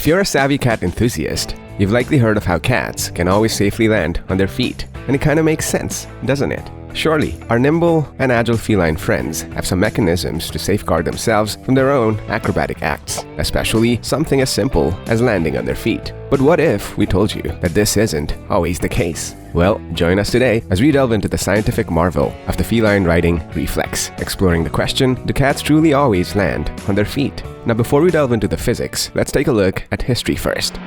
If you're a savvy cat enthusiast, you've likely heard of how cats can always safely land on their feet. And it kind of makes sense, doesn't it? Surely, our nimble and agile feline friends have some mechanisms to safeguard themselves from their own acrobatic acts, especially something as simple as landing on their feet. But what if we told you that this isn't always the case? Well, join us today as we delve into the scientific marvel of the feline righting reflex, exploring the question, do cats truly always land on their feet? Now, before we delve into the physics, let's take a look at history first.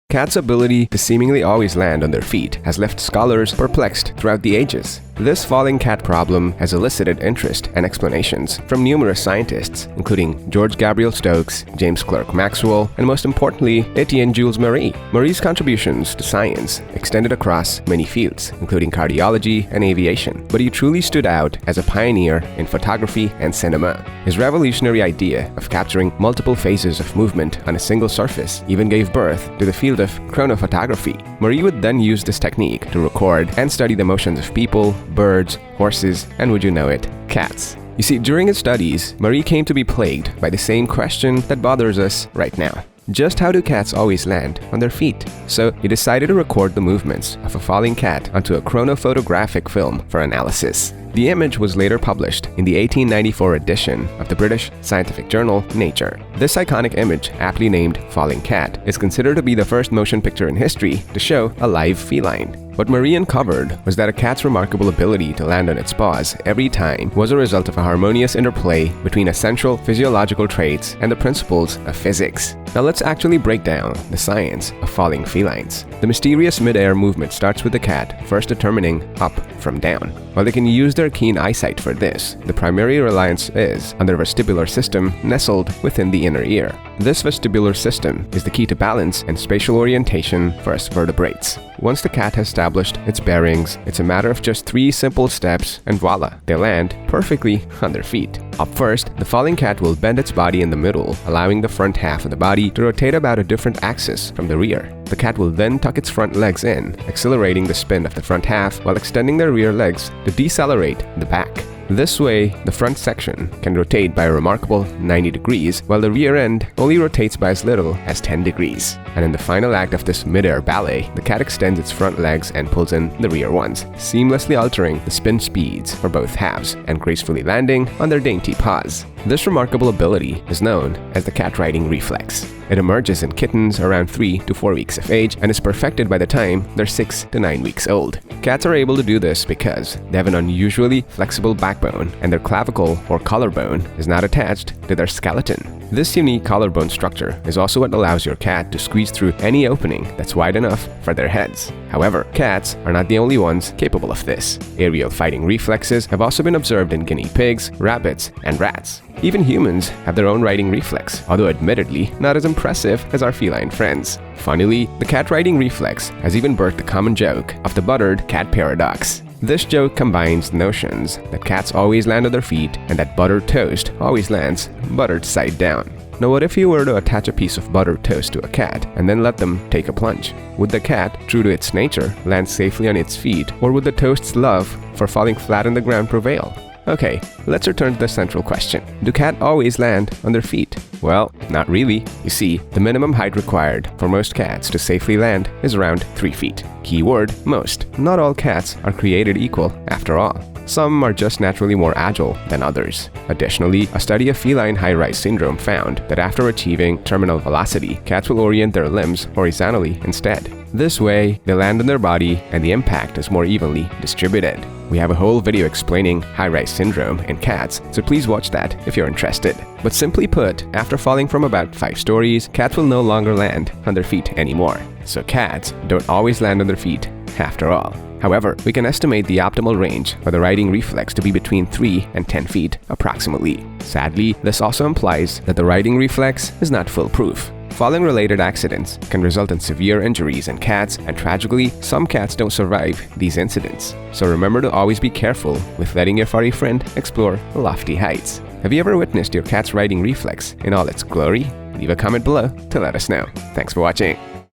Cats' ability to seemingly always land on their feet has left scholars perplexed throughout the ages. This falling cat problem has elicited interest and explanations from numerous scientists, including George Gabriel Stokes, James Clerk Maxwell, and most importantly, Etienne Jules Marie. Marie's contributions to science extended across many fields, including cardiology and aviation, but he truly stood out as a pioneer in photography and cinema. His revolutionary idea of capturing multiple phases of movement on a single surface even gave birth to the field of chronophotography. Marie would then use this technique to record and study the motions of people, birds, horses, and would you know it, cats. You see, during his studies, Marie came to be plagued by the same question that bothers us right now. Just how do cats always land on their feet? So he decided to record the movements of a falling cat onto a chronophotographic film for analysis. The image was later published in the 1894 edition of the British scientific journal Nature. This iconic image, aptly named Falling Cat, is considered to be the first motion picture in history to show a live feline. What Marie uncovered was that a cat's remarkable ability to land on its paws every time was a result of a harmonious interplay between essential physiological traits and the principles of physics. Now let's actually break down the science of falling felines. The mysterious mid-air movement starts with the cat first determining up from down. While they can use their keen eyesight for this, the primary reliance is on their vestibular system nestled within the inner ear. This vestibular system is the key to balance and spatial orientation for us vertebrates. Once the cat has established its bearings, it's a matter of just 3 simple steps and voila, they land perfectly on their feet. Up first, the falling cat will bend its body in the middle, allowing the front half of the body to rotate about a different axis from the rear. The cat will then tuck its front legs in, accelerating the spin of the front half while extending their rear legs to decelerate the back. This way, the front section can rotate by a remarkable 90 degrees, while the rear end only rotates by as little as 10 degrees. And in the final act of this mid-air ballet, the cat extends its front legs and pulls in the rear ones, seamlessly altering the spin speeds for both halves and gracefully landing on their dainty paws. This remarkable ability is known as the cat righting reflex. It emerges in kittens around 3 to 4 weeks of age and is perfected by the time they're 6 to 9 weeks old. Cats are able to do this because they have an unusually flexible backbone and their clavicle or collarbone is not attached to their skeleton. This unique collarbone structure is also what allows your cat to squeeze through any opening that's wide enough for their heads. However, cats are not the only ones capable of this. Aerial fighting reflexes have also been observed in guinea pigs, rabbits, and rats. Even humans have their own righting reflex, although admittedly not as impressive as our feline friends. Funnily, the cat righting reflex has even birthed the common joke of the buttered cat paradox. This joke combines notions that cats always land on their feet and that buttered toast always lands buttered side down. Now, what if you were to attach a piece of buttered toast to a cat and then let them take a plunge? Would the cat, true to its nature, land safely on its feet, or would the toast's love for falling flat on the ground prevail? Okay, let's return to the central question. Do cats always land on their feet? Well, not really. You see, the minimum height required for most cats to safely land is around 3 feet. Keyword, most. Not all cats are created equal, after all. Some are just naturally more agile than others. Additionally, a study of feline high-rise syndrome found that after achieving terminal velocity, cats will orient their limbs horizontally instead. This way, they land on their body and the impact is more evenly distributed. We have a whole video explaining high-rise syndrome in cats, so please watch that if you're interested. But simply put, after falling from about 5 stories, cats will no longer land on their feet anymore. So cats don't always land on their feet after all. However, we can estimate the optimal range for the righting reflex to be between 3 and 10 feet approximately. Sadly, this also implies that the righting reflex is not foolproof. Falling-related accidents can result in severe injuries in cats, and tragically, some cats don't survive these incidents. So remember to always be careful with letting your furry friend explore lofty heights. Have you ever witnessed your cat's righting reflex in all its glory? Leave a comment below to let us know. Thanks for watching.